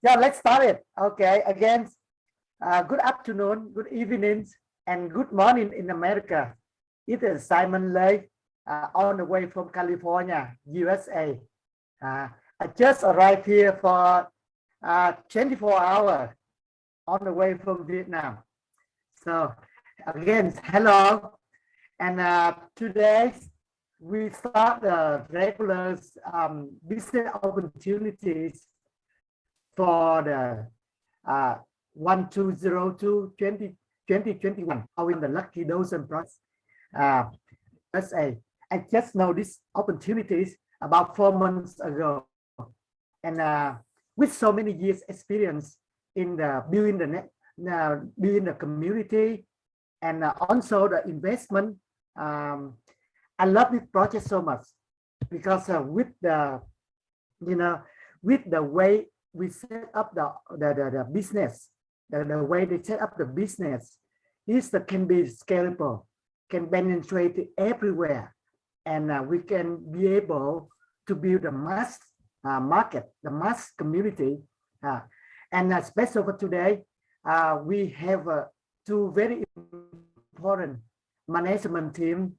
Yeah, let's start it. Okay, again, good afternoon, good evening, and good morning in America. It is Simon Lay on the way from California, USA. I just arrived here for 24 hours on the way from Vietnam. So again, hello. And today we start the regular business opportunities for the 1202-2021 in the LuckyDozens process. USA. I just know these opportunities about 4 months ago, and with so many years experience in the building the community and also the investment. I love this project so much because with the way we set up the business, the way they set up the business is that can be scalable, can penetrate everywhere, and we can be able to build a mass market, the mass community. And especially for today, we have two very important management team.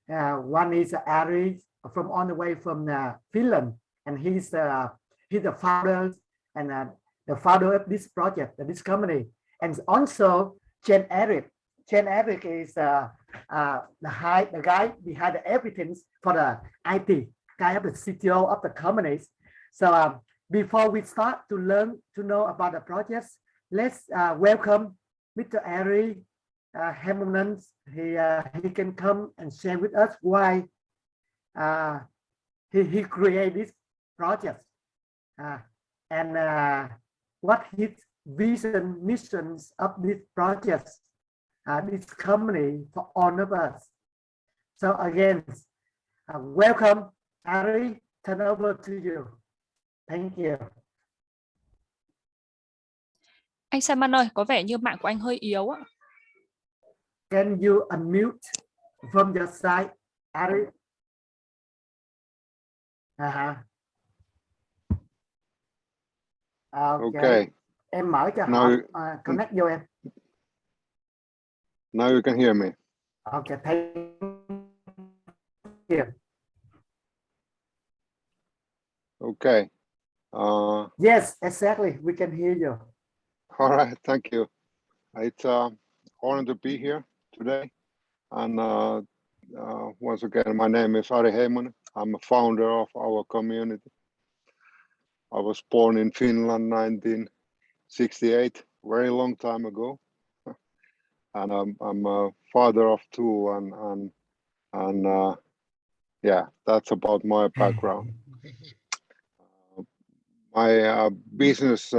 One is Ari from on the way from Finland, and he's the founder and the founder of this project, this company, and also Chen Eric. Chen Eric is the guy behind everything for the IT, guy of the CTO of the companies. So before we start to learn to know about the projects, let's welcome Mr. Ari Hamilton. He can come and share with us why he created this project and what his vision, missions of this project, this company for all of us. So again, welcome, Ari. Turn over to you. Thank you. Anh Simon ơi, có vẻ như mạng của anh hơi yếu ạ. Can you unmute from your side, Ari? Okay. Em mở cho họ connect vô em. Now you can hear me. Okay, thank you. Okay. Yes, exactly. We can hear you. All right, thank you. It's honor to be here today. And once again, my name is Ari Heimonen. I'm a founder of our community. I was born in Finland 1968, very long time ago. And I'm a father of two, and yeah, that's about my background. My business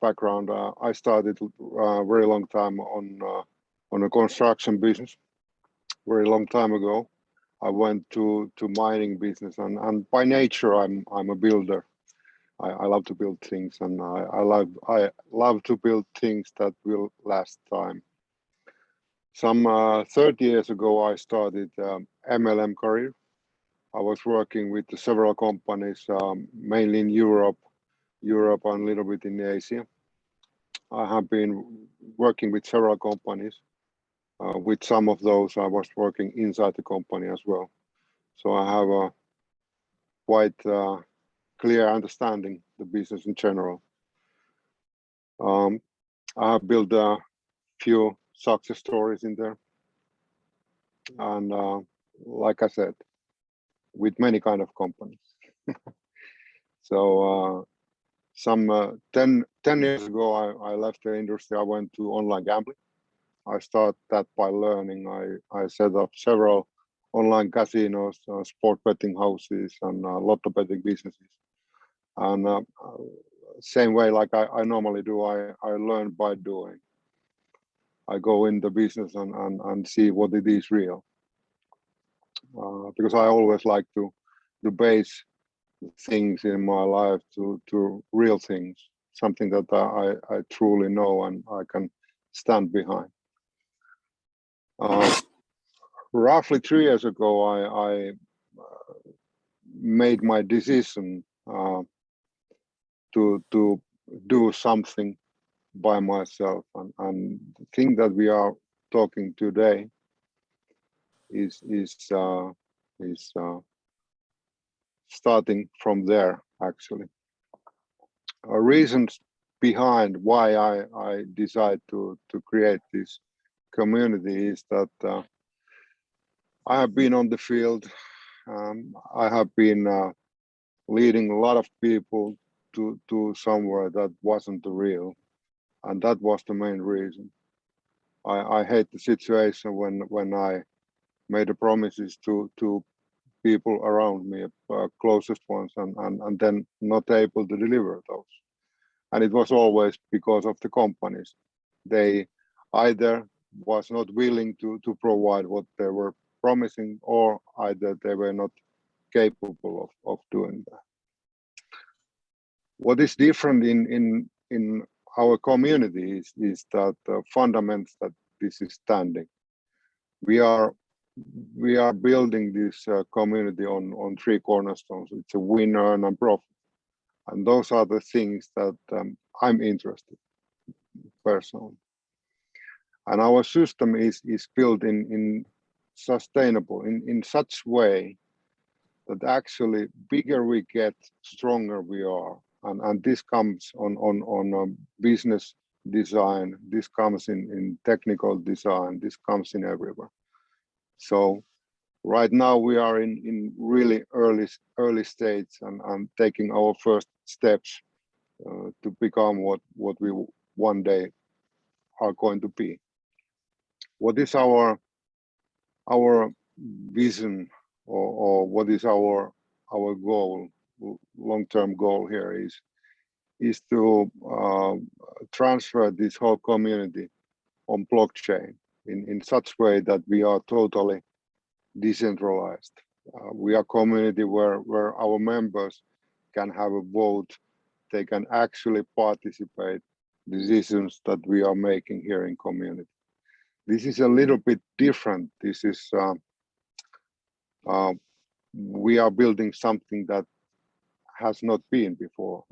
background, I started very long time on a construction business. Very long time ago, I went to mining business, and by nature I'm a builder. I love to build things, and I love to build things that will last time. Some 30 years ago, I started MLM career. I was working with several companies, mainly in Europe and a little bit in Asia. I have been working with several companies. With some of those, I was working inside the company as well. So I have a quite clear understanding the business in general. I have built a few success stories in there, and like I said, with many kind of companies. So some 10 years ago, I left the industry. I went to online gambling. I started that by learning. I set up several online casinos, sport betting houses, and lotto betting businesses. And same way like I normally do, I learn by doing. I go in the business and see what it is real. Because I always like to base things in my life to real things, something that I truly know and I can stand behind. Roughly 3 years ago, I made my decision to do something by myself, and the thing that we are talking today is starting from there, actually. Reasons behind why I decided to create this community is that I have been on the field. I have been leading a lot of people to somewhere that wasn't the real, and that was the main reason. I hate the situation when I made the promises to people around me, closest ones, and then not able to deliver those. And it was always because of the companies. They either was not willing to provide what they were promising, or either they were not capable of doing that. What is different in our community is that the fundamentals that this is standing. We are building this community on three cornerstones. It's a win, earn, and profit, and those are the things that I'm interested in personally. And our system is built in sustainable in such way that actually bigger we get, stronger we are. And this comes on business design, this comes in technical design, this comes in everywhere. So right now we are in really early stage and taking our first steps to become what we one day are going to be. What is our vision, or what is our goal, long-term goal here is to transfer this whole community on blockchain in such way that we are totally decentralized. We are a community where our members can have a vote. They can actually participate decisions that we are making here in community. This is a little bit different. This is we are building something that has not been before.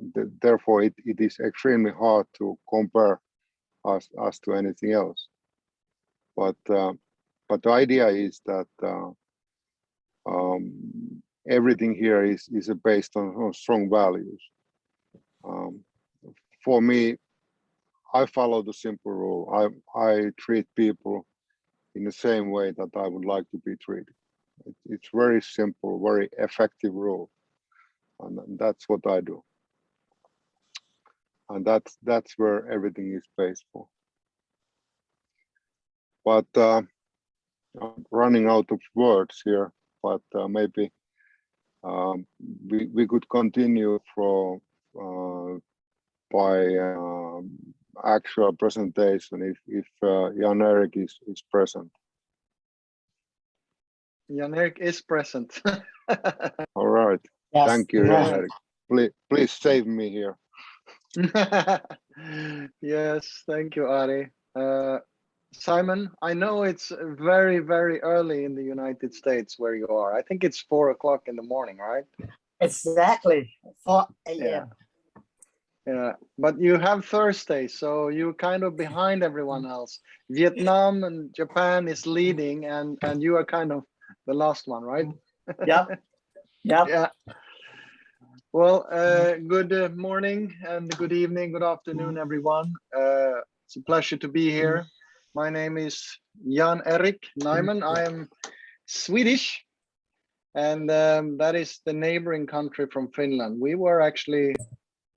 Therefore, it is extremely hard to compare us to anything else. But the idea is that everything here is based on strong values. For me, I follow the simple rule. I treat people in the same way that I would like to be treated. It's very simple, very effective rule, and that's what I do. And that's where everything is based for. But I'm running out of words here. But maybe we could continue by actual presentation if Jan-Erik is present. Jan-Erik is present. All right. Yes. Thank you, Jan-Erik. Please save me here. Yes, thank you, Ari. Simon, I know it's very, very early in the United States where you are. I think it's 4 o'clock in the morning, right? Exactly, 4 a.m. Yeah, but you have Thursday, so you're kind of behind everyone else. Vietnam and Japan is leading, and you are kind of the last one, right? Yep. Yeah. Well, good morning and good evening, good afternoon, everyone. It's a pleasure to be here. My name is Jan-Erik Nyman. I am Swedish, and that is the neighboring country from Finland. We were actually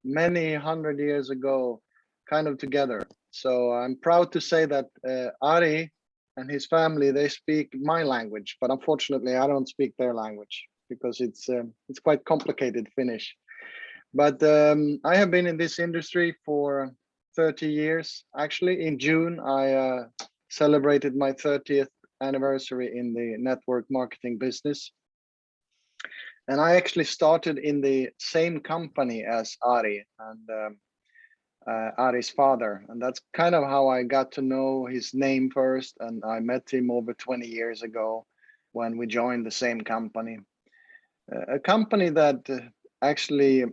many hundred years ago kind of together. So I'm proud to say that Ari and his family, they speak my language, but unfortunately I don't speak their language because it's quite complicated Finnish. But I have been in this industry for 30 years. Actually, in June, I celebrated my 30th anniversary in the network marketing business. And I actually started in the same company as Ari and Ari's father. And that's kind of how I got to know his name first. And I met him over 20 years ago when we joined the same company. A company that actually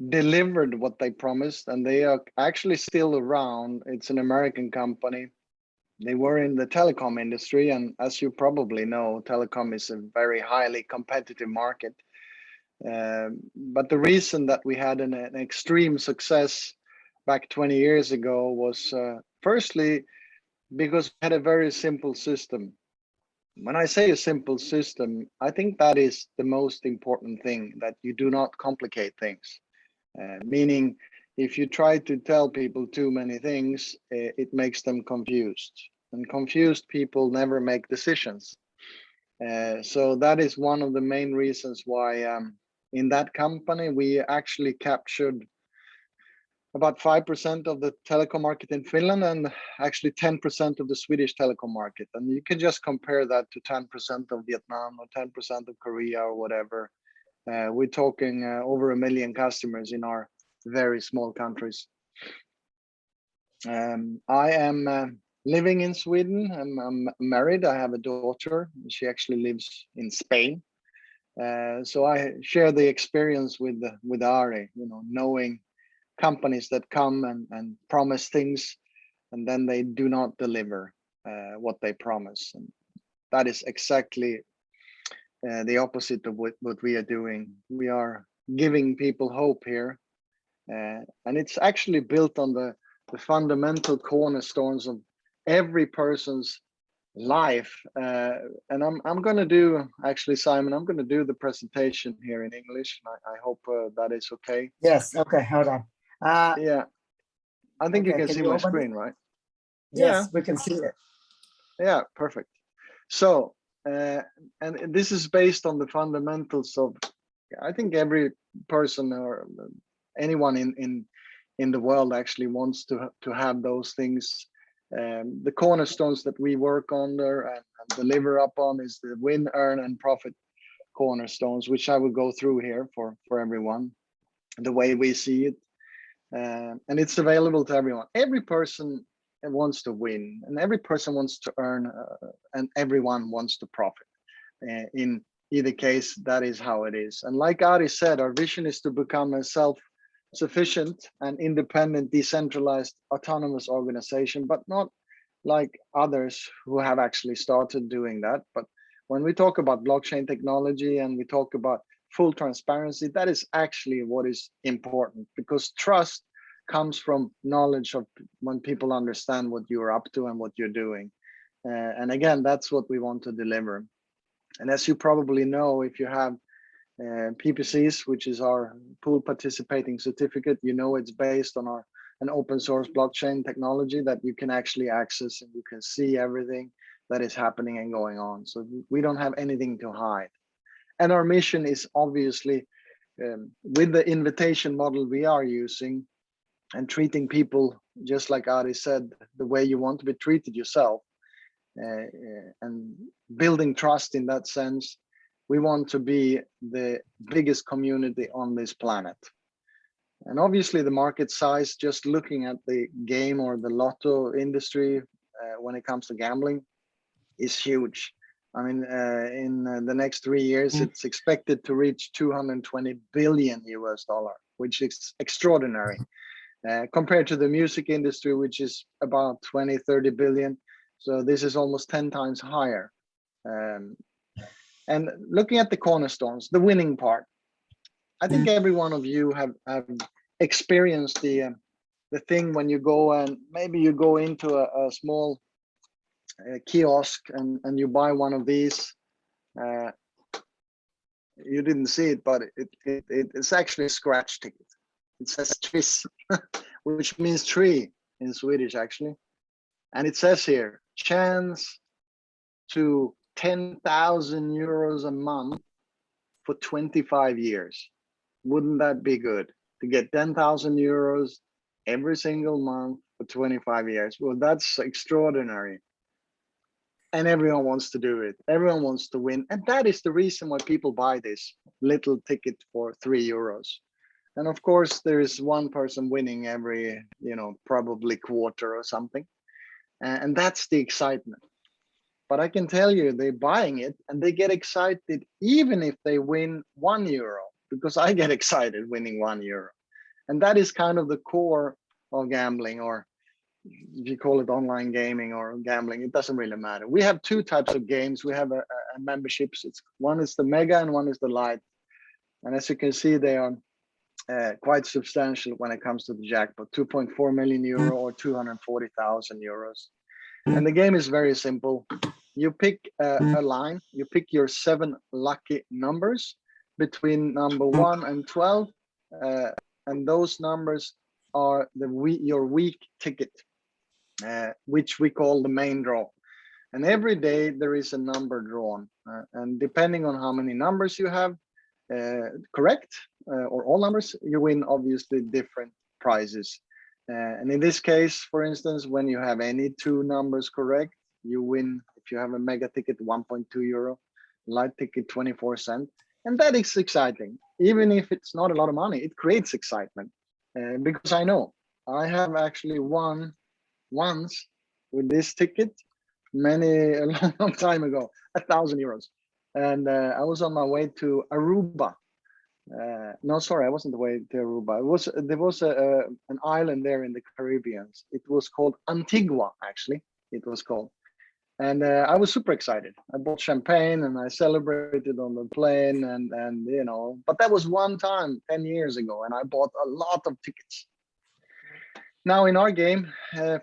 delivered what they promised, and they are actually still around. It's an American company. They were in the telecom industry, and as you probably know, telecom is a very highly competitive market. But the reason that we had an extreme success back 20 years ago was firstly because we had a very simple system. When I say a simple system, I think that is the most important thing, that you do not complicate things. Meaning, if you try to tell people too many things, it makes them confused. And confused people never make decisions. So that is one of the main reasons why in that company, we actually captured about 5% of the telecom market in Finland, and actually 10% of the Swedish telecom market. And you can just compare that to 10% of Vietnam or 10% of Korea or whatever. We're talking over 1 million customers in our very small countries. I am living in Sweden. I'm married. I have a daughter. She actually lives in Spain. So I share the experience with Ari, knowing companies that come and promise things, and then they do not deliver what they promise. And that is exactly the opposite of what we are doing. We are giving people hope here. And it's actually built on the fundamental cornerstones of every person's life. And I'm going to do, actually, Simon, I'm going to do the presentation here in English. I hope that is okay. Yes. Okay. Hold on. Yeah. I think you can see my screen, right? Yes, we can see it. Yeah, perfect. So, and this is based on the fundamentals of, I think every person or anyone in the world actually wants to have those things. The cornerstones that we work under and deliver upon is the win, earn, and profit cornerstones, which I will go through here for everyone, the way we see it. And it's available to everyone. Every person wants to win, and every person wants to earn, and everyone wants to profit. In either case, that is how it is. And like Ari said, our vision is to become a self-sufficient and independent, decentralized, autonomous organization, but not like others who have actually started doing that. But when we talk about blockchain technology and we talk about full transparency, that is actually what is important, because trust comes from knowledge of when people understand what you're up to and what you're doing. And again, that's what we want to deliver. And as you probably know, if you have PPCs, which is our pool participating certificate, it's based on an open source blockchain technology that you can actually access, and you can see everything that is happening and going on. So we don't have anything to hide. And our mission is obviously, with the invitation model we are using and treating people, just like Ari said, the way you want to be treated yourself, and building trust in that sense, we want to be the biggest community on this planet. And obviously the market size, just looking at the game or the lotto industry when it comes to gambling, is huge. I mean, in the next 3 years, it's expected to reach $220 billion, which is extraordinary. Compared to the music industry, which is about 20-30 billion. So this is almost 10 times higher. And looking at the cornerstones, the winning part, I think every one of you have experienced the thing when you go and maybe you go into a small kiosk and you buy one of these. You didn't see it, but it's actually a scratch ticket. It says tris, which means tree in Swedish, actually. And it says here, chance to 10,000 euros a month for 25 years. Wouldn't that be good? To get 10,000 euros every single month for 25 years. Well, that's extraordinary. And everyone wants to do it. Everyone wants to win. And that is the reason why people buy this little ticket for 3 euros. And of course, there is one person winning every, probably quarter or something. And that's the excitement. But I can tell you, they're buying it and they get excited even if they win €1, because I get excited winning €1. And that is kind of the core of gambling, or if you call it online gaming or gambling, it doesn't really matter. We have two types of games. We have a memberships. One is the Mega and one is the Lite. And as you can see, they are quite substantial when it comes to the jackpot, 2.4 million euro or 240,000 euros. And the game is very simple. You pick a line, you pick your 7 lucky numbers between number 1 and 12. And those numbers are your week ticket, which we call the main draw. And every day there is a number drawn. And depending on how many numbers you have correct, or all numbers, you win obviously different prizes. And in this case, for instance, when you have any 2 numbers correct, you win. If you have a Mega ticket, 1.2 euro, Lite ticket, 24 cents. And that is exciting. Even if it's not a lot of money, it creates excitement. Because I know I have actually won once with this ticket a long time ago, 1,000 euros. And I was on my way to Aruba. No, sorry, I wasn't the way to Aruba. There was an island there in the Caribbean. It was called Antigua, actually. It was called. And I was super excited. I bought champagne and I celebrated on the plane, and you know, but that was one time 10 years ago, and I bought a lot of tickets. Now in our game,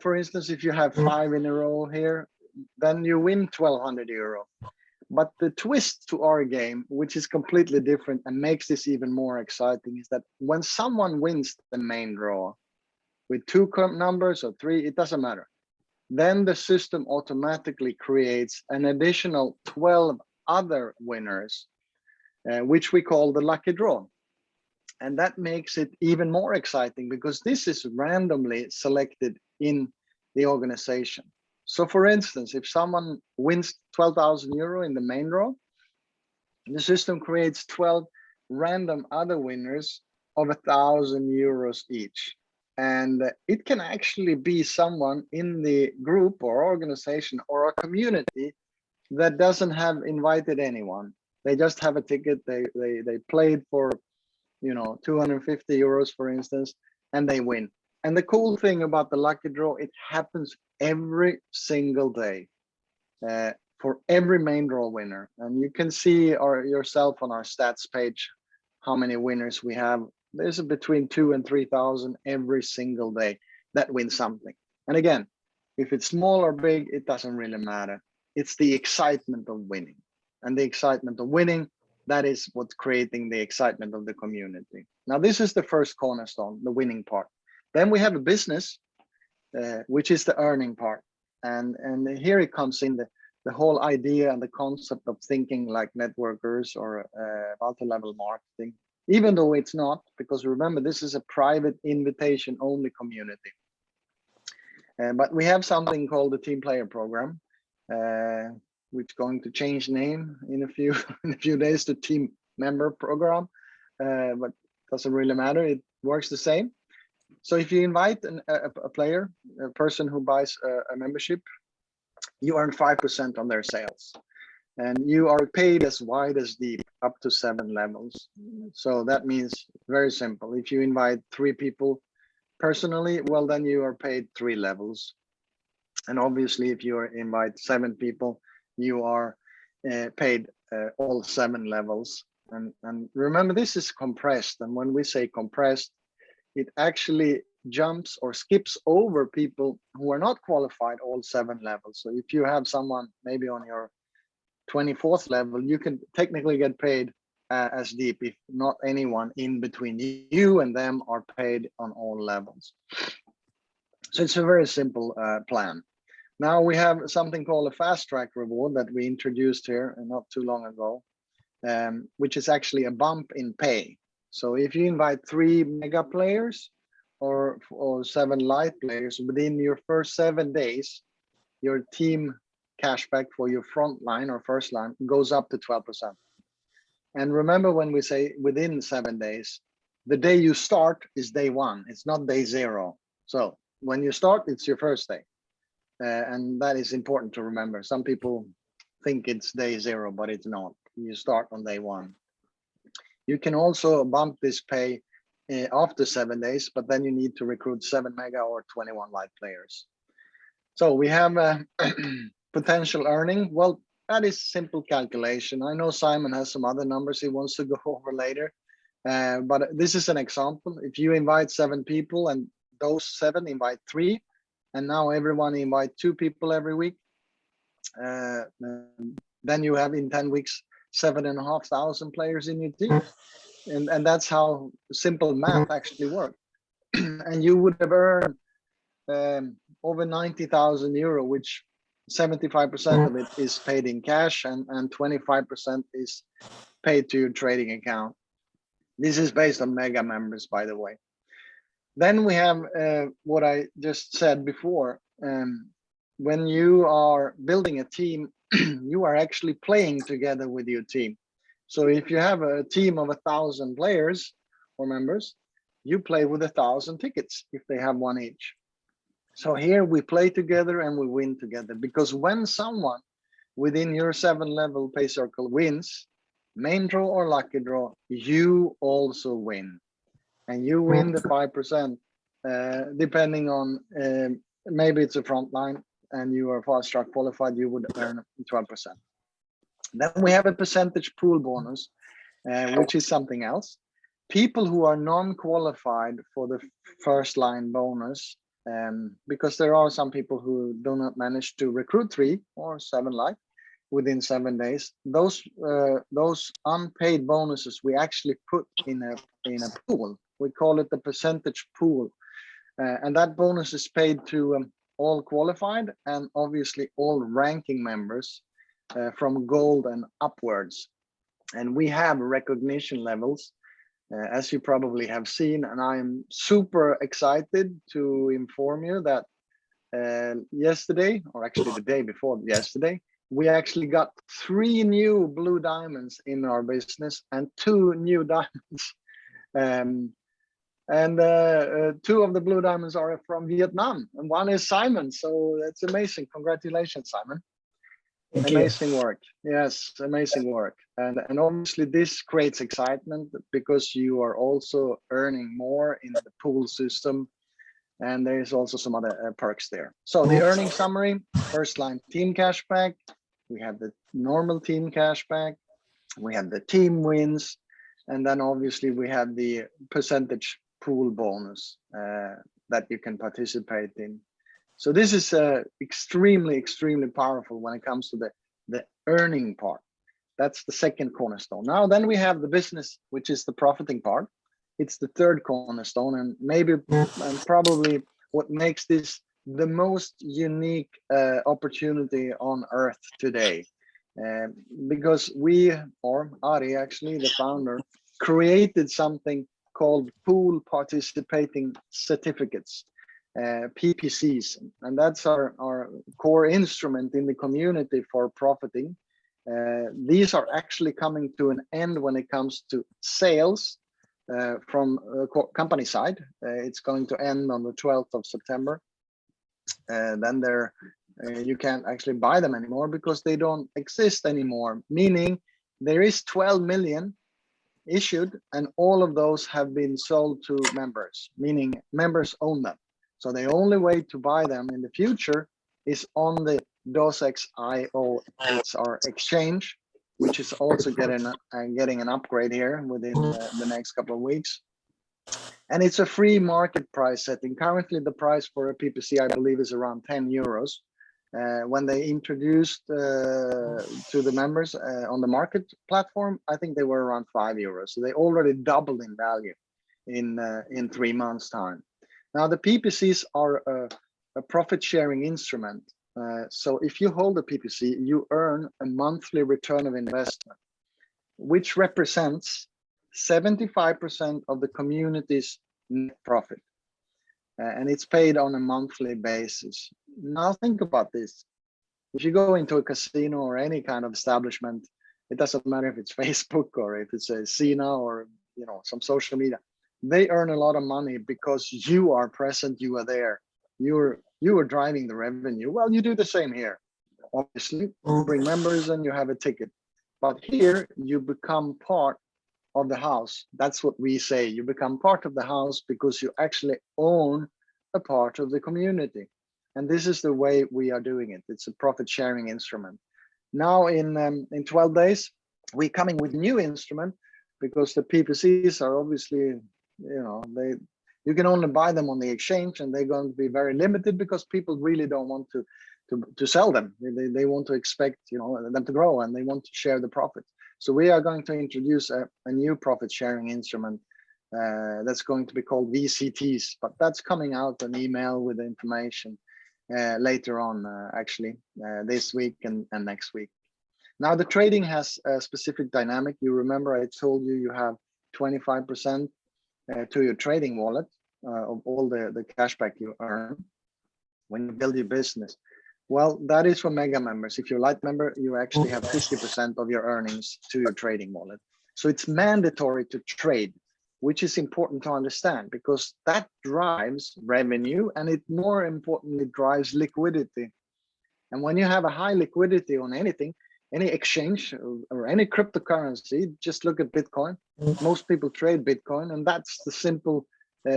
for instance, if you have 5 in a row here, then you win 1,200 euro. But the twist to our game, which is completely different and makes this even more exciting, is that when someone wins the main draw with 2 numbers or 3, it doesn't matter. Then the system automatically creates an additional 12 other winners, which we call the lucky draw. And that makes it even more exciting because this is randomly selected in the organization. So for instance, if someone wins 12,000 euro in the main draw, the system creates 12 random other winners of 1,000 euros each. And it can actually be someone in the group or organization or a community that doesn't have invited anyone. They just have a ticket. They played for, you know, 250 euros, for instance, and they win. And the cool thing about the lucky draw, it happens every single day for every main draw winner. And you can see yourself on our stats page how many winners we have. There's between 2,000 and 3,000 every single day that win something. And again, if it's small or big, it doesn't really matter. It's the excitement of winning. And the excitement of winning, that is what's creating the excitement of the community. Now, this is the first cornerstone, the winning part. Then we have a business, which is the earning part. And here it comes in the whole idea and the concept of thinking like networkers or multi-level marketing, even though it's not, because remember, this is a private invitation only community. But we have something called the team player program, which is going to change name in a few days to team member program, but doesn't really matter. It works the same. So if you invite a player, a person who buys a membership, you earn 5% on their sales. And you are paid as wide as deep, up to 7 levels. So that means very simple. If you invite 3 people personally, well, then you are paid 3 levels. And obviously, if you invite 7 people, you are paid all 7 levels. And remember, this is compressed. And when we say compressed, it actually jumps or skips over people who are not qualified all 7 levels. So if you have someone maybe on your 24th level, you can technically get paid as deep if not anyone in between you and them are paid on all levels. So it's a very simple plan. Now we have something called a fast track reward that we introduced here not too long ago, which is actually a bump in pay. So if you invite 3 mega players or 7 light players within your first 7 days, your team cashback for your front line or first line goes up to 12%. And remember, when we say within 7 days, the day you start is day 1. It's not day 0. So when you start, it's your first day. And that is important to remember. Some people think it's day 0, but it's not. You start on day 1. You can also bump this pay after 7 days, but then you need to recruit 7 mega or 21 light players. So we have a potential earning. Well, that is simple calculation. I know Simon has some other numbers he wants to go over later, but this is an example. If you invite 7 people and those 7 invite 3, and now everyone invite 2 people every week, then you have in 10 weeks 7,500 players in your team, and that's how simple math actually works. And you would have earned over 90,000 euro, which 75% of it is paid in cash, and 25% is paid to your trading account. This is based on mega members, by the way. Then we have what I just said before. When you are building a team, you are actually playing together with your team. So if you have a team of 1,000 players or members, you play with 1,000 tickets if they have one each. So here we play together and we win together, because when someone within your 7-level pay circle wins, main draw or lucky draw, you also win. And you win the 5%, depending on, maybe it's a front line and you are fast track qualified, you would earn 12%. Then we have a percentage pool bonus, which is something else. People who are non-qualified for the first line bonus, because there are some people who do not manage to recruit 3 or 7 light within 7 days. Those unpaid bonuses we actually put in a pool. We call it the percentage pool, and that bonus is paid to all qualified and obviously all ranking members from gold and upwards. And we have recognition levels, as you probably have seen, and I'm super excited to inform you that yesterday, or actually the day before yesterday, we actually got 3 new blue diamonds in our business and 2 new diamonds. And 2 of the blue diamonds are from Vietnam, and 1 is Simon. So that's amazing. Congratulations, Simon. Amazing work. Yes, amazing work. And obviously this creates excitement because you are also earning more in the pool system, and there's also some other perks there. So the earning summary: first line team cashback, we have the normal team cashback, we have the team wins, and then obviously we have the percentage pool bonus that you can participate in. So this is extremely powerful when it comes to the earning part. That's the second cornerstone. Now then we have the business, which is the profiting part. It's the third cornerstone, and maybe and probably what makes this the most unique opportunity on earth today. Because we, or Ari actually, the founder, created something called pool participating certificates, PPCs, and that's our core instrument in the community for profiting. These are actually coming to an end when it comes to sales from company side. It's going to end on the 12th of September. Then you can't actually buy them anymore because they don't exist anymore, meaning there is 12 million issued and all of those have been sold to members, meaning members own them. So the only way to buy them in the future is on the DozensIO. It's our exchange, which is also getting an upgrade here within the next couple of weeks. And it's a free market price setting. Currently, the price for a PPC, I believe, is around 10 euros. When they introduced to the members on the market platform, I think they were around 5 euros. So they already doubled in value in 3 months' time. Now, the PPCs are a profit sharing instrument. So if you hold a PPC, you earn a monthly return of investment, which represents 75% of the community's net profit. And it's paid on a monthly basis. Now think about this. If you go into a casino or any kind of establishment, it doesn't matter if it's Facebook or if it's a Cena or some social media, they earn a lot of money because you are present, you are there, you are driving the revenue. Well, you do the same here. Obviously, you bring members and you have a ticket. But here you become part of the house. That's what we say. You become part of the house because you actually own a part of the community. And this is the way we are doing it. It's a profit sharing instrument. Now in 12 days, we're coming with new instrument because the PPCs are obviously, you can only buy them on the exchange, and they're going to be very limited because people really don't want to sell them. They want to expect them to grow, and they want to share the profit. So we are going to introduce a new profit sharing instrument that's going to be called VCTs, but that's coming out an email with the information later on, actually, this week and next week. Now the trading has a specific dynamic. You remember I told you you have 25% to your trading wallet of all the cashback you earn when you build your business. Well, that is for mega members. If you're a Lite member, you actually have 50% of your earnings to your trading wallet. So it's mandatory to trade, which is important to understand because that drives revenue, and it more importantly drives liquidity. And when you have a high liquidity on anything, any exchange or any cryptocurrency, just look at Bitcoin. Most people trade Bitcoin, and that's the simple,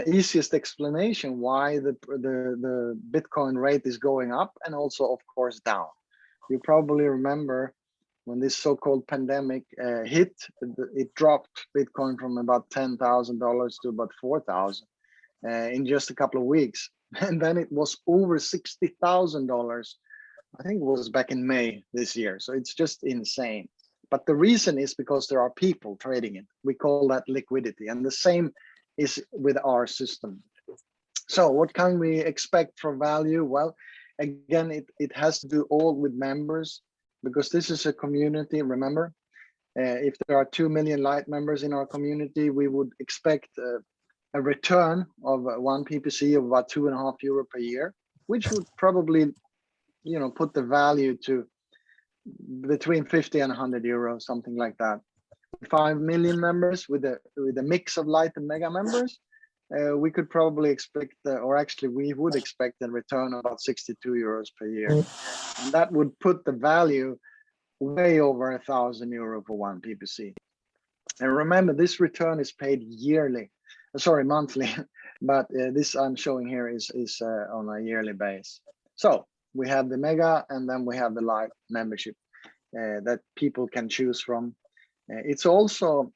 easiest explanation why the Bitcoin rate is going up and also, of course, down. You probably remember when this so-called pandemic hit, it dropped Bitcoin from about $10,000 to about $4,000 in just a couple of weeks. And then it was over $60,000. I think it was back in May this year. So it's just insane. But the reason is because there are people trading it. We call that liquidity. And the same is with our system. So what can we expect for value? Well, again, it has to do all with members because this is a community. Remember, if there are 2 million Lite members in our community, we would expect a return of one PPC of about €2.5 per year, which would probably put the value to between 50 and 100 euros, something like that. 5 million members with a mix of Lite and mega members, we could probably expect, or actually we would expect a return of about 62 euros per year. And that would put the value way over €1,000 for one PPC. And remember, this return is paid monthly, but this I'm showing here is on a yearly base. So we have the mega, and then we have the Lite membership that people can choose from. It's also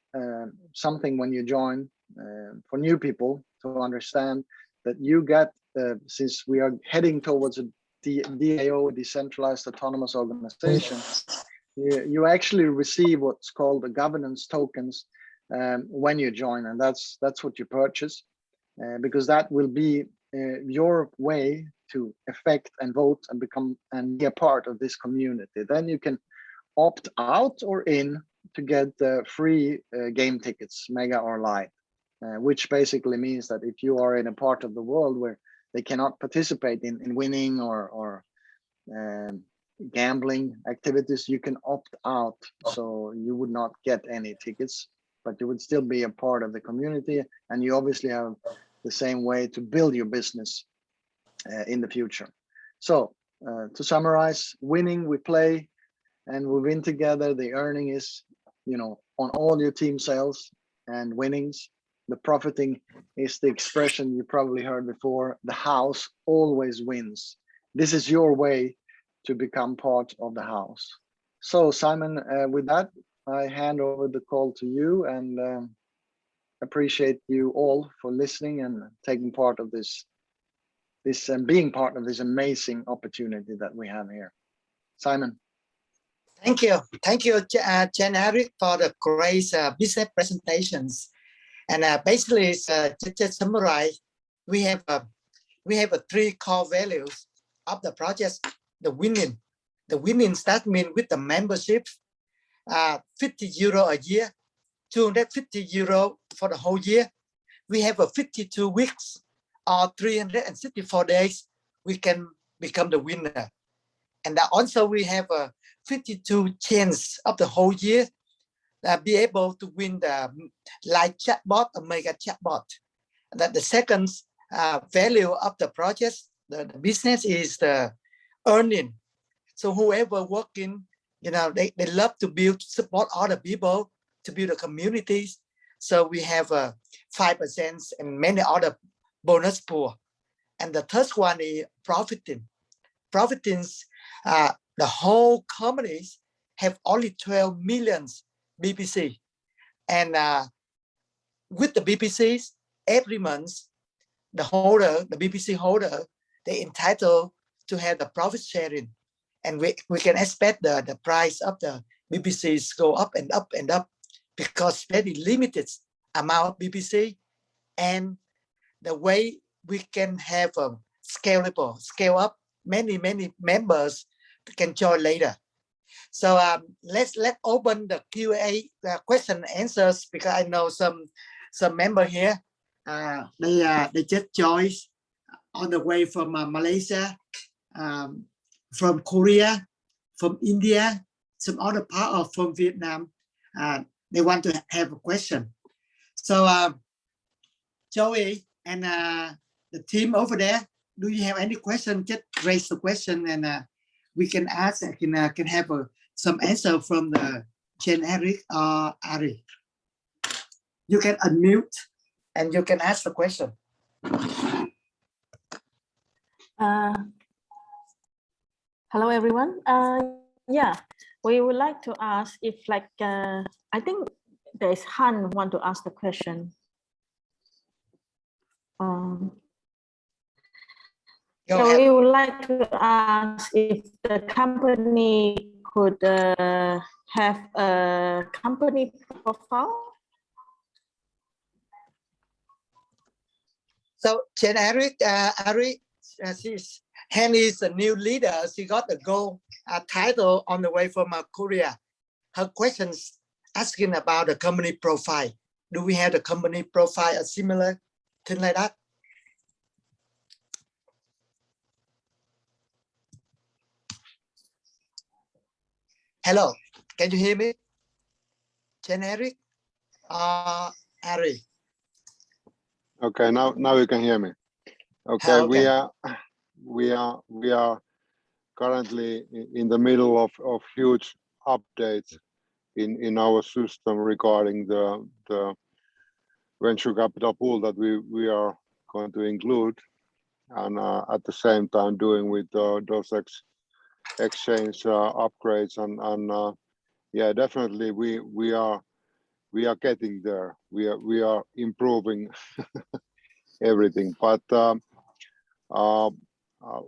something when you join for new people to understand that you get, since we are heading towards a DAO, decentralized autonomous organization, you actually receive what's called the governance tokens when you join, and that's what you purchase, because that will be your way to affect and vote and become and be a part of this community. Then you can opt out or in to get free game tickets, mega or Lite, which basically means that if you are in a part of the world where they cannot participate in winning or gambling activities, you can opt out. So you would not get any tickets, but you would still be a part of the community, and you obviously have the same way to build your business in the future. So to summarize, winning, we play and we win together. The earning is, on all your team sales and winnings. The profiting is the expression you probably heard before. The house always wins. This is your way to become part of the house. So Simon, with that, I hand over the call to you, and appreciate you all for listening and taking part of this being part of this amazing opportunity that we have here. Simon. Thank you, Jan-Erik, for the great business presentations. And basically, just summarize, we have three core values of the project. The winning start mean with the membership, €50 a year, €250 for the whole year. We have a 52 weeks or 364 days. We can become the winner. And also we have a 52 chance of the whole year be able to win the Lite Jackpot or Mega Jackpot. That the second value of the project, the business, is the earning. So whoever working, they love to support other people, to build the communities. So we have 5% and many other bonus pool. And the third one is profiting. Profiting, the whole companies have only 12 million BPC. And with the BPCs, every month, the BPC holder, they entitled to have the profit sharing. And we can expect the price of the BPCs go up and up and up because very limited amount of BPC. And the way we can have a scale up, many members can join later. So let's open the Q&A question and answers, because I know some member here. They just joined on the way from Malaysia, from Korea, from India, some other part of from Vietnam. They want to have a question. So Joey and the team over there, do you have any question? Just raise the question and we can ask. I can have some answer from the Jen-Eric or Ari. You can unmute and you can ask the question. Hello, everyone. Yeah, we would like to ask if, like, I think there's Han want to ask the question. So we would like to ask if the company could have a company profile. So Jen-Eric, Ari, Henny is a new leader. She got the gold title on the way from Korea. Her questions asking about the company profile. Do we have the company profile, a similar thing like that? Hello, can you hear me? Jen-Eric, Ari. Okay, now you can hear me. Okay, okay. We are currently in the middle of huge updates in our system regarding the venture capital pool that we are going to include, and at the same time doing with those exchange upgrades and yeah, definitely we are getting there. We are improving everything, but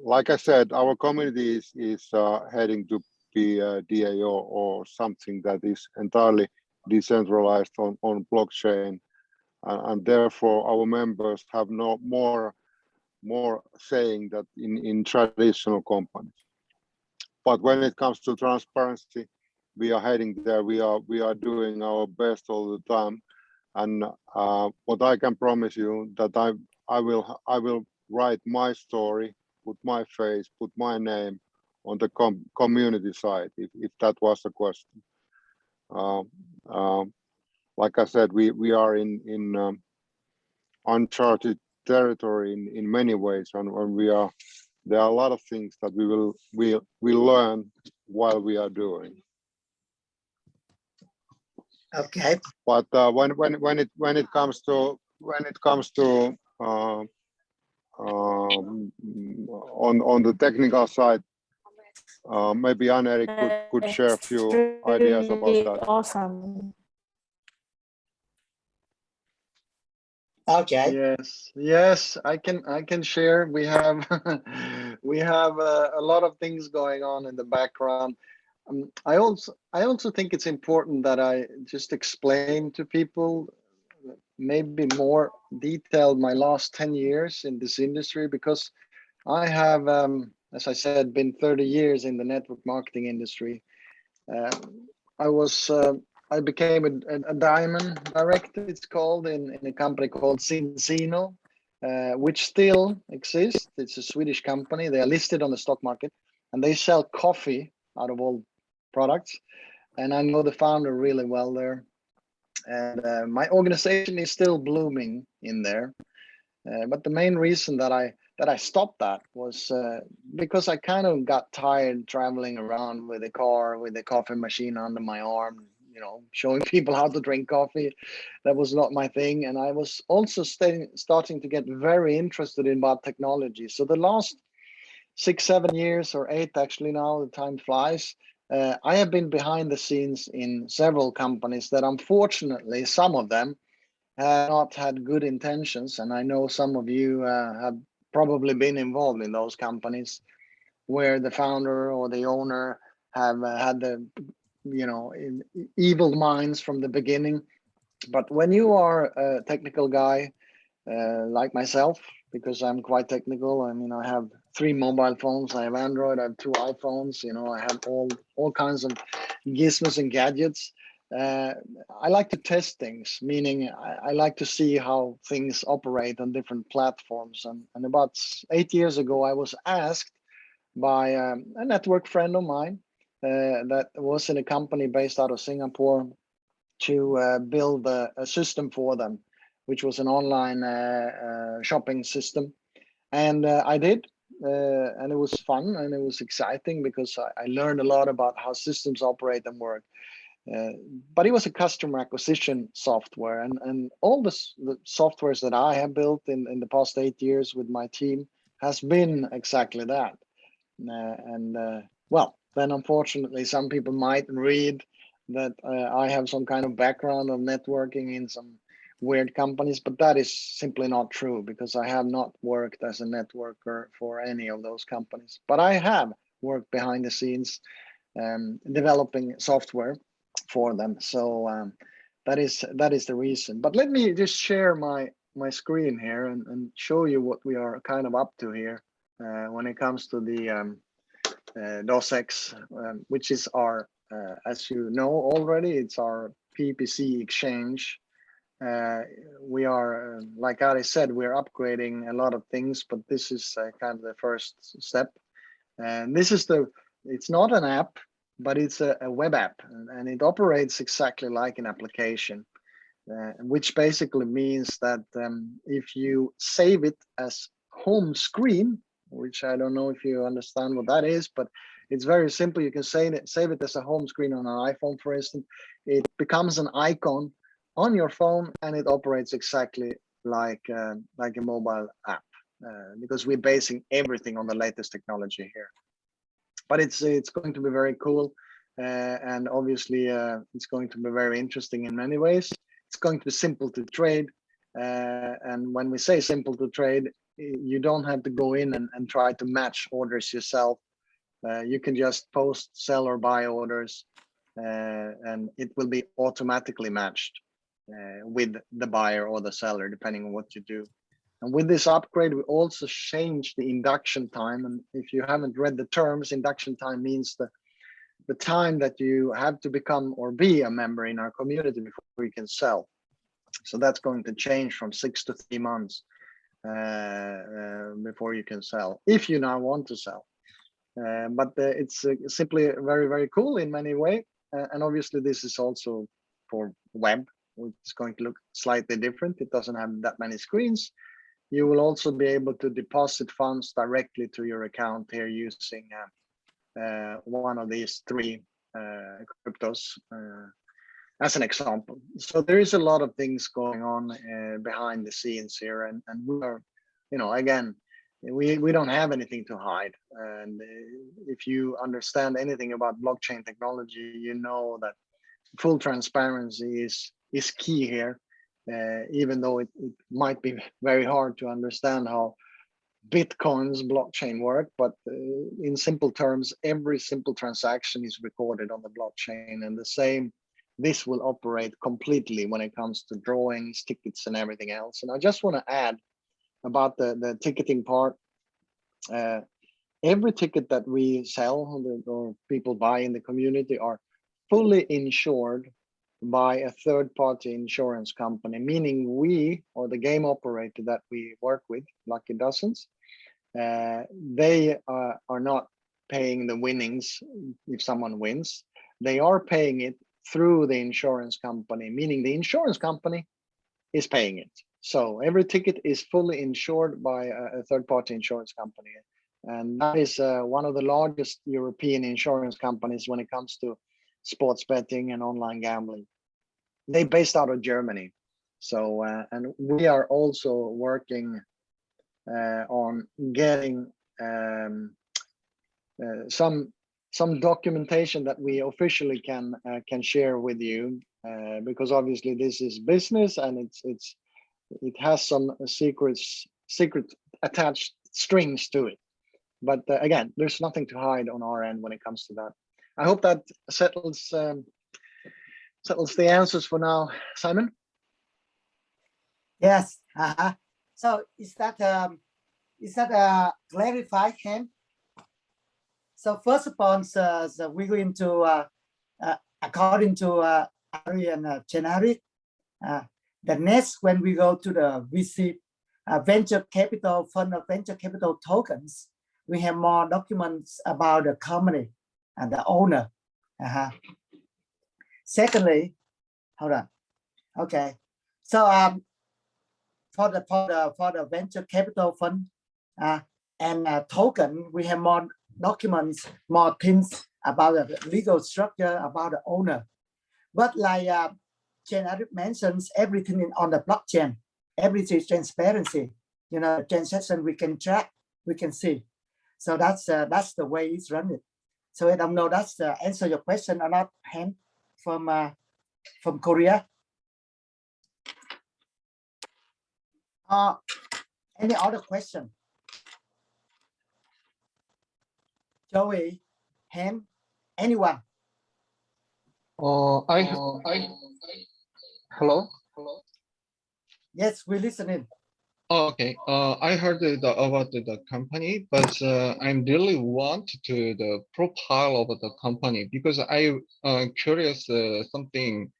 like I said, our community is heading to be a DAO or something that is entirely decentralized on blockchain, and therefore our members have no more saying that in traditional companies. But when it comes to transparency, we are heading there. We are doing our best all the time, and what I can promise you that I will write my story, put my face, put my name on the community side, if that was the question. Like I said, we are in uncharted territory in many ways, and there are a lot of things that we learn while we are doing. Okay. But when it comes to on the technical side, maybe Jan-Erik could share a few ideas about that. Awesome. Okay. Yes, I can share. We have we have a lot of things going on in the background. I also think it's important that I just explain to people maybe more detailed my last 10 years in this industry, because I have, as I said, been 30 years in the network marketing industry. I became a diamond director, it's called, in a company called Cincino, which still exists. It's a Swedish company. They are listed on the stock market, and they sell coffee out of all products. And I know the founder really well there. And my organization is still blooming in there. But the main reason that I stopped that was because I kind of got tired traveling around with a car with a coffee machine under my arm, showing people how to drink coffee. That was not my thing. And I was also starting to get very interested in about technology. So the last 6, 7 years, or 8 actually now, the time flies. I have been behind the scenes in several companies that, unfortunately, some of them have not had good intentions. And I know some of you have probably been involved in those companies where the founder or the owner have had the evil minds from the beginning. But when you are a technical guy like myself, because I'm quite technical, I mean, I have 3 mobile phones, I have Android, I have 2 iPhones, I have all kinds of gizmos and gadgets. I like to test things, meaning I like to see how things operate on different platforms. And about 8 years ago, I was asked by a network friend of mine that was in a company based out of Singapore to build a system for them, which was an online shopping system. And I did, and it was fun and it was exciting because I learned a lot about how systems operate and work. But it was a customer acquisition software, and all the softwares that I have built in the past 8 years with my team has been exactly that. Well, then unfortunately, some people might read that I have some kind of background of networking in some weird companies, but that is simply not true, because I have not worked as a networker for any of those companies. But I have worked behind the scenes developing software for them. So that is the reason. But let me just share my screen here and show you what we are kind of up to here when it comes to the DOSX, which is our, as you know already, it's our PPC exchange. We are, like Ari said, we're upgrading a lot of things, but this is kind of the first step. And this is it's not an app, but it's a web app, and it operates exactly like an application, which basically means that if you save it as home screen, which I don't know if you understand what that is, but it's very simple. You can save it as a home screen on an iPhone, for instance. It becomes an icon on your phone, and it operates exactly like a mobile app, because we're basing everything on the latest technology here. But it's going to be very cool, and obviously it's going to be very interesting in many ways. It's going to be simple to trade, and when we say simple to trade, you don't have to go in and try to match orders yourself. You can just post, sell, or buy orders, and it will be automatically matched with the buyer or the seller, depending on what you do. And with this upgrade, we also changed the induction time. And if you haven't read the terms, induction time means the time that you have to become or be a member in our community before you can sell. So that's going to change from 6 to 3 months before you can sell, if you now want to sell. But it's simply very, very cool in many ways. And obviously, this is also for web, which is going to look slightly different. It doesn't have that many screens. You will also be able to deposit funds directly to your account here using one of these 3 cryptos as an example. So there is a lot of things going on behind the scenes here, and we are, again, we don't have anything to hide. And if you understand anything about blockchain technology, you know that full transparency is key here. Even though it might be very hard to understand how Bitcoin's blockchain work, but in simple terms, every simple transaction is recorded on the blockchain, and the same, this will operate completely when it comes to drawings, tickets, and everything else. And I just want to add about the ticketing part. Every ticket that we sell or people buy in the community are fully insured by a third-party insurance company, meaning we, or the game operator that we work with, LuckyDozens, they are not paying the winnings if someone wins. They are paying it through the insurance company, meaning the insurance company is paying it. So every ticket is fully insured by a third-party insurance company. And that is one of the largest European insurance companies when it comes to sports betting and online gambling. They're based out of Germany. So, and we are also working on getting some documentation that we officially can share with you, because obviously this is business and it has some secret attached strings to it. But again, there's nothing to hide on our end when it comes to that. I hope that settles the answers for now, Simon. Yes. So is that clarified, Hen? So first of all, so we're going to according to Arian generic. The next, when we go to the VC venture capital fund of venture capital tokens, we have more documents about the company and the owner. Secondly, hold on. Okay, so for the venture capital fund and token, we have more documents, more things about the legal structure, about the owner. But like Jen mentions, everything on the blockchain, everything is transparency. You know, transaction we can track, we can see. So that's the way it's run it. So I don't know that's answer your question or not, Hen, from Korea. Any other question? Joey, Hen, anyone? Hello. Yes, we're listening. Okay. I heard about the company, but I really want to the profile of the company because I curious something.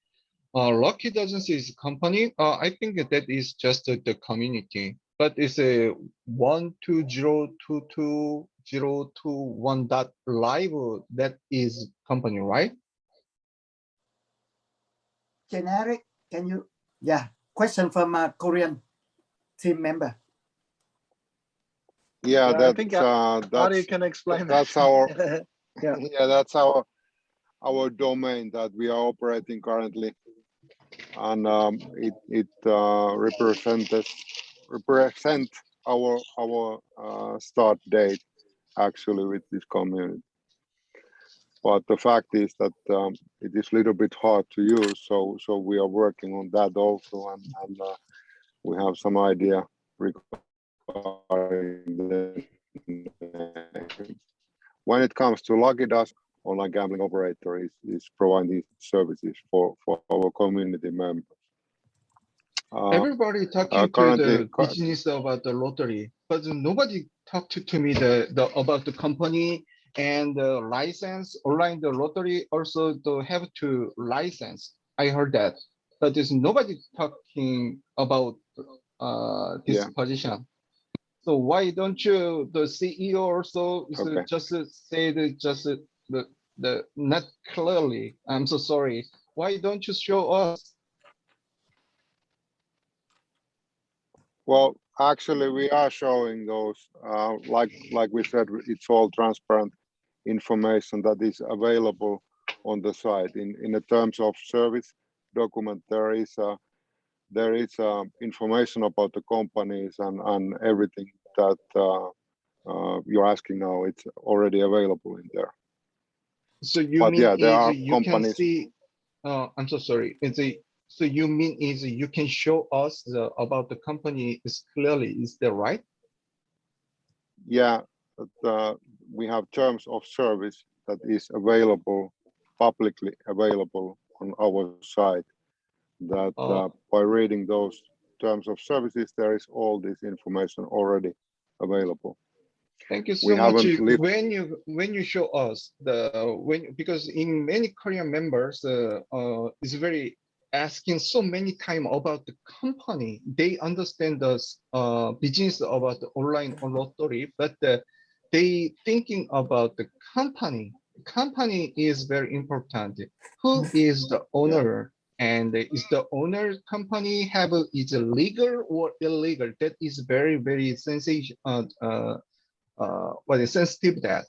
LuckyDozens is company. I think that is just the community, but it's a 120220221.live. That is company, right? Generic, can you? Yeah. Question from a Korean team member. Yeah, I think Ari can explain that's that. our Yeah. yeah, that's our domain that we are operating currently, and it represent our start date actually with this community. But the fact is that it is a little bit hard to use, so we are working on that also, and we have some idea regarding the when it comes to LuckyDozens, online gambling operator is providing these services for our community members. Everybody talking to the business about the lottery, but nobody talked to me about the company and the license. Online the lottery also to have to license. I heard that, but there's nobody talking about this position. So why don't you, the CEO also, just say the not clearly? I'm so sorry. Why don't you show us? Well, actually, we are showing those. Like we said, it's all transparent information that is available on the site. In the terms of service document, there is information about the companies and everything that you're asking now. It's already available in there. So you but mean yeah, there are you companies. can see? I'm so sorry. So you mean is you can show us about the company is clearly? Is that right? Yeah, we have terms of service that is available, publicly available on our site. That by reading those terms of services, there is all this information already available. Thank you so much. When you show us because in many Korean members is very asking so many time about the company. They understand the business about the online lottery, but they thinking about the company. Company is very important. Who is the owner? And is the owner company is it legal or illegal? That is very, very sensitive. What is sensitive that?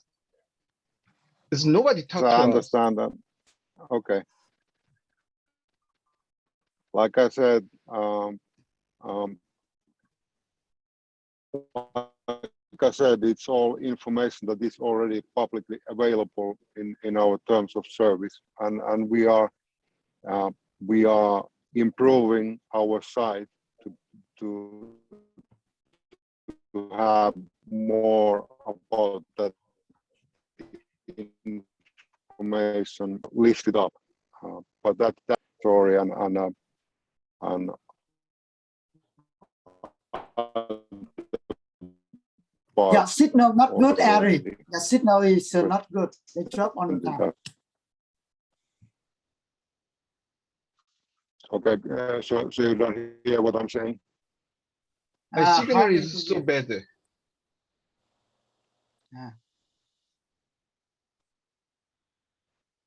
There's nobody talking. I understand that. Okay. Like I said, it's all information that is already publicly available in our terms of service, and we are improving our site to have more about that information listed up. But that story and yeah, signal not good, Ari. The signal is not good. They drop on the time. Okay, so you don't hear what I'm saying? My signal hardly is to so hear. bad.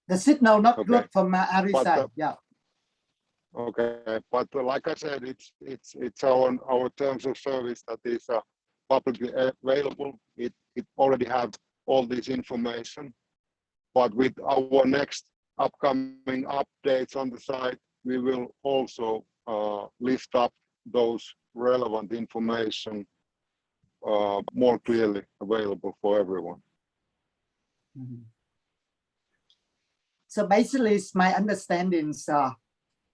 The signal not Okay. good from Ari's But, side. Yeah. Okay, but like I said, it's our terms of service that is publicly available. It already have all this information, but with our next upcoming updates on the site, we will also list up those relevant information more clearly available for everyone. So basically, it's my understanding.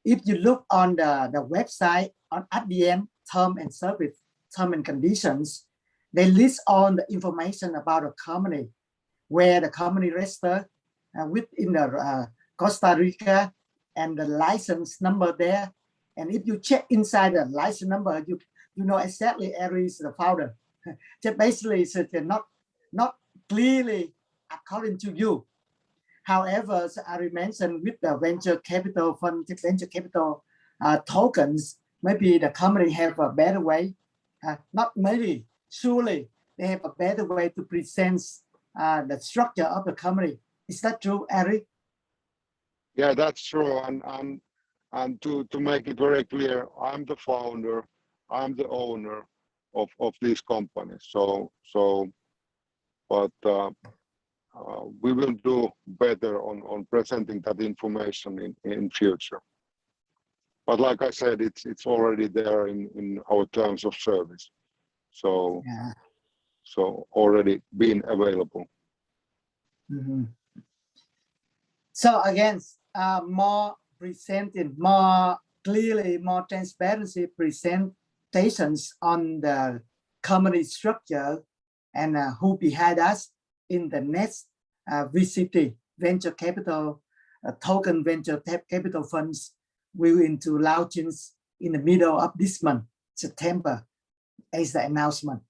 If you look on the website at the end, term and service, term and conditions, they list all the information about a company, where the company registered within the Costa Rica, and the license number there. And if you check inside the license number, you know exactly Ari is the founder. Just basically, it's not clearly according to you. However, as I mentioned, with the venture capital fund, venture capital tokens, maybe the company have a better way. Not maybe, surely they have a better way to present the structure of the company. Is that true, Ari? Yeah, that's true. And to make it very clear, I'm the founder, I'm the owner of this company. But we will do better on presenting that information in future. But like I said, it's already there in our terms of service. So Yeah. So already been available. Mm-hmm. So again, more presenting, more clearly, more transparency presentations on the company structure and who behind us in the next VCT, venture capital, token venture capital funds will into launching in the middle of this month, September, as the announcement.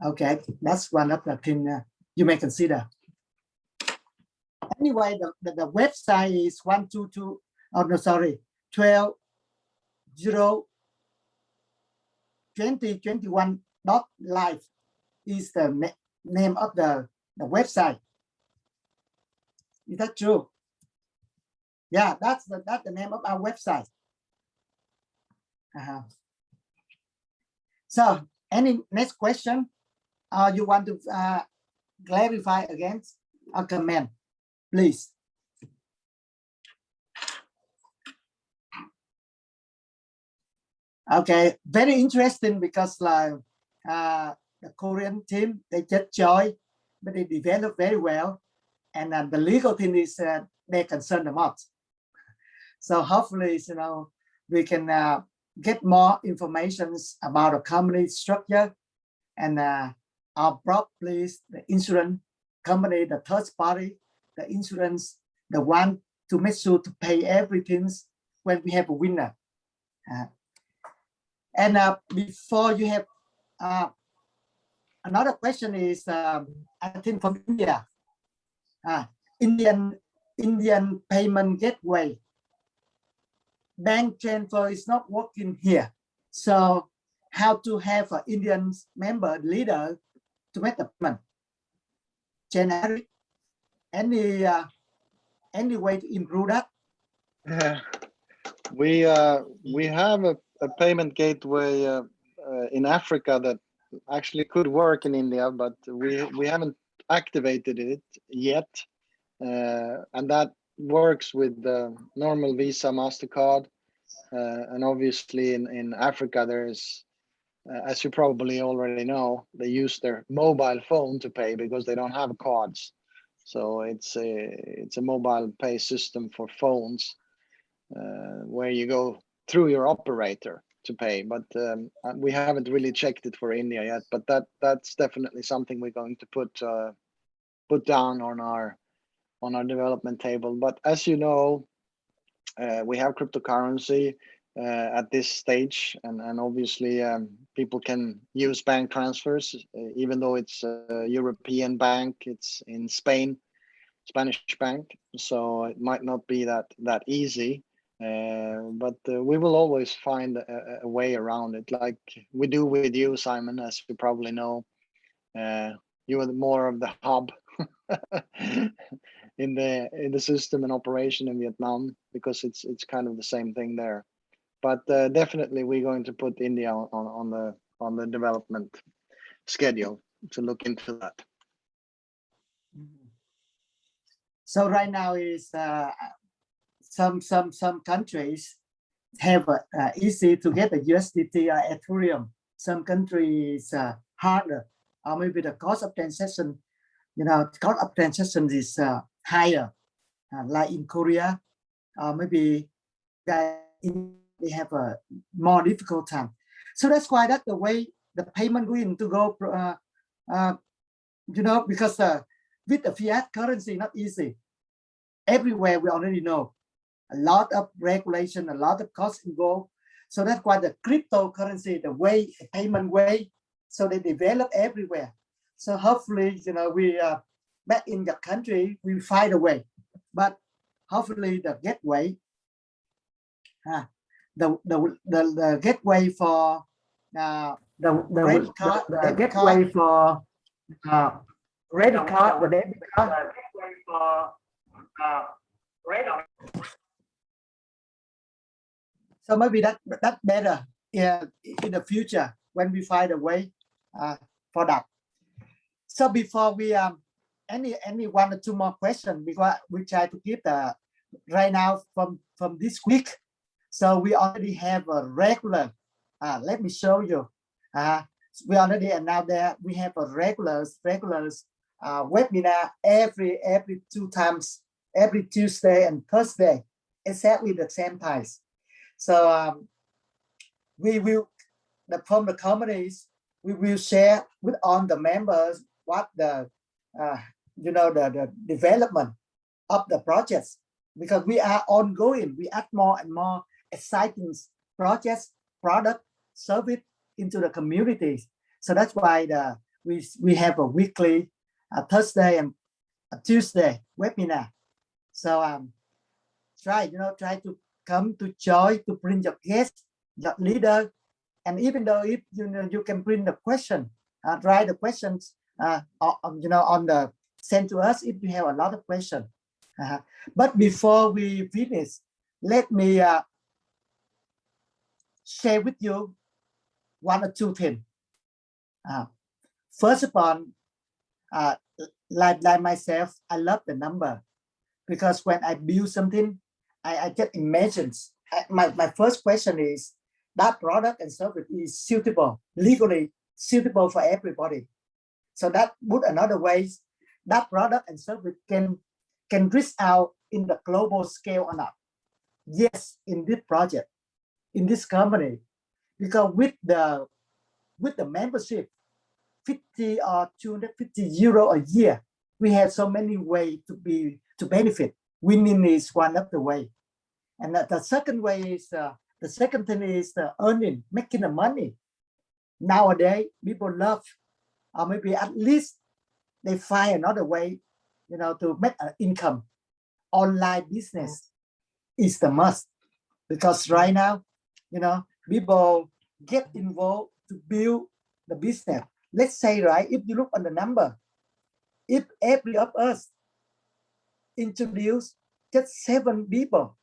Okay, that's one of the things you may consider. Anyway, the website is 122021.live is the name of the website. Is that true? Yeah, that's the name of our website. So, any next question? You want to clarify again or comment, please? Okay, very interesting because like the Korean team, they just joined, but they developed very well, and the legal team is they're concerned about. So hopefully, we can get more information about the company structure and our probably the insurance company, the third party, the insurance, the one to make sure to pay everything when we have a winner. And before you have another question is I think from India, Indian payment gateway. Bank transfer is not working here. So how to have an Indian member leader to make the payment? January, any way to improve that? We have a payment gateway in Africa that actually could work in India, but we haven't activated it yet, and that works with the normal Visa, MasterCard, and obviously in Africa there's, as you probably already know, they use their mobile phone to pay because they don't have cards. So it's a mobile pay system for phones, where you go through your operator to pay. But we haven't really checked it for India yet. But that's definitely something we're going to put down on our development table. But as you know, we have cryptocurrency at this stage, and obviously people can use bank transfers, even though it's a European bank, it's in Spain, Spanish bank, so it might not be that easy, but we will always find a way around it, like we do with you, Simon, as you probably know. You are more of the hub in the system and operation in Vietnam, because it's kind of the same thing there. But definitely we're going to put India on the development schedule to look into that. So right now is some countries have easy to get the USDT or Ethereum. Some countries harder, or maybe the cost of transaction, cost of transaction is higher, like in Korea, maybe they have a more difficult time. So that's why that's the way the payment going to go, because with the fiat currency, not easy. Everywhere we already know, a lot of regulation, a lot of costs involved. So that's why the cryptocurrency, the way, the payment way, so they develop everywhere. So hopefully, we back in the country, we find a way. But hopefully the gateway, the gateway for credit card, the gateway for credit card, the debit card. So maybe that's better in the future when we find a way for that. So before we any one or two more questions, because we try to keep the right now from this week. So we already have a regular. Let me show you. We already announced that we have a regular webinar every 2 times, every Tuesday and Thursday, exactly the same times. So we will, from the companies, we will share with all the members what the the development of the projects, because we are ongoing. We add more and more exciting projects, product, service into the communities. So that's why we have a weekly Thursday and Tuesday webinar. So try to come to join, to bring your guests, your leader, and even though if you can bring the question, write the questions on the send to us if you have a lot of questions. But before we finish, let me share with you 1 or 2 things. First of all, like myself, I love the number, because when I build something, I just imagine. My first question is, that product and service is suitable, legally suitable for everybody. So that put another way, that product and service can reach out in the global scale or not. Yes, in this project, in this company, because with the membership, 50 or 250 euro a year, we have so many ways to benefit. Winning is one of the way, and the second way is the second thing is the earning, making the money. Nowadays, people love, or maybe at least they find another way, to make an income. Online business is the must, because right now, people get involved to build the business. Let's say, right, if you look on the number, if every of us introduce just 7 people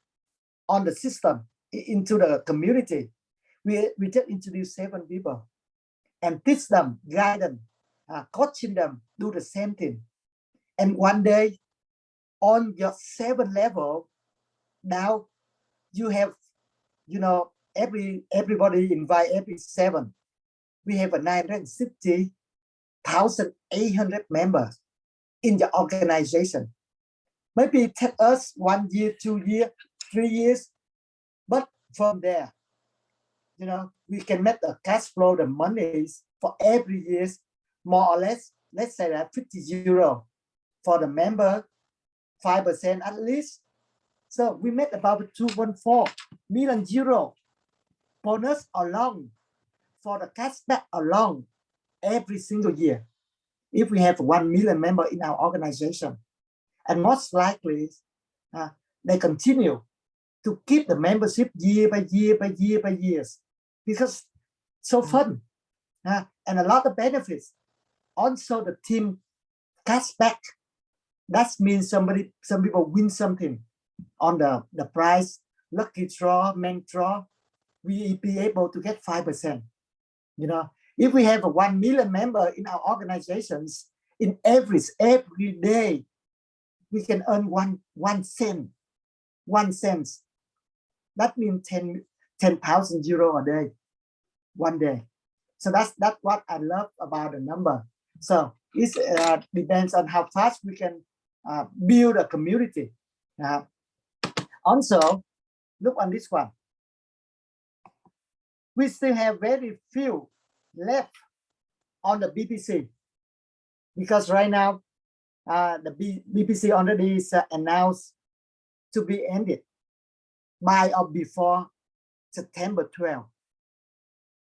on the system into the community, we just introduce 7 people and teach them, guide them, coaching them, do the same thing. And one day, on your 7 level down, you have, everybody invite every 7. We have a 960,800 members in the organization. Maybe it take us 1 year, 2 years, 3 years, but from there, we can make the cash flow, the monies for every year, more or less, let's say that 50 euro for the member, 5% at least. So we made about 2.4 million euro bonus along for the cashback along every single year. If we have 1 million members in our organization, and most likely they continue to keep the membership year by year by year by years, because so fun and a lot of benefits. Also the team cashback. That means some people win something on the prize, lucky draw, main draw. We be able to get 5%. If we have a 1 million member in our organizations, in average every day, we can earn one cent. 1 cent. That means 10,000 euro a day, one day. So that's what I love about the number. So it depends on how fast we can build a community. Also, look on this one. We still have very few left on the BPC, because right now the BPC already is announced to be ended by or before September 12.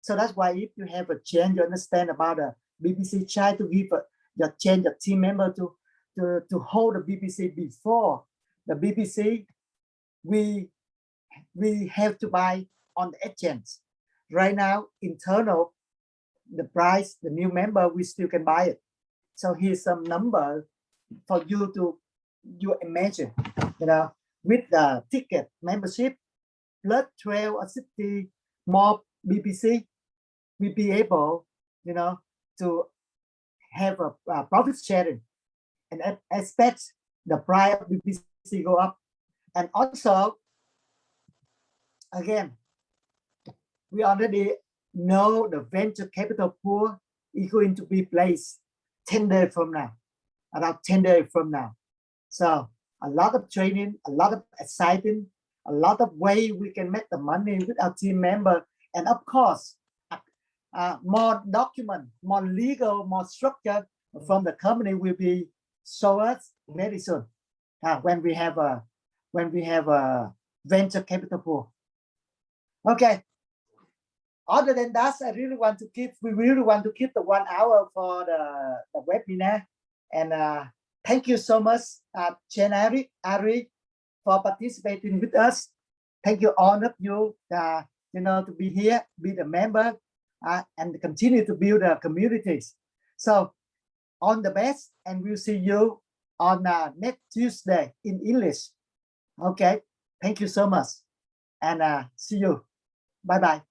So that's why if you have a change, you understand about the BPC, try to give your change a team member to hold the BPC before the BPC. We have to buy on the exchange. Right now, internal, the price, the new member, we still can buy it. So here's some number for you to imagine, with the ticket membership plus 12 or 60 more BPC, we be able, to have a profit sharing and expect the price of BPC go up. And also, again, we already know the venture capital pool is going to be placed 10 days from now, about 10 days from now. So a lot of training, a lot of exciting, a lot of way we can make the money with our team member. And of course, more document, more legal, more structure from the company will be show us very soon when we have a venture capital pool. Okay. Other than that, we really want to keep the 1 hour for the webinar. And thank you so much, Chen Ari, for participating with us. Thank you all of you, to be here, be the member, and continue to build the communities. So, all the best, and we'll see you on next Tuesday in English. Okay, thank you so much, and see you. Bye-bye.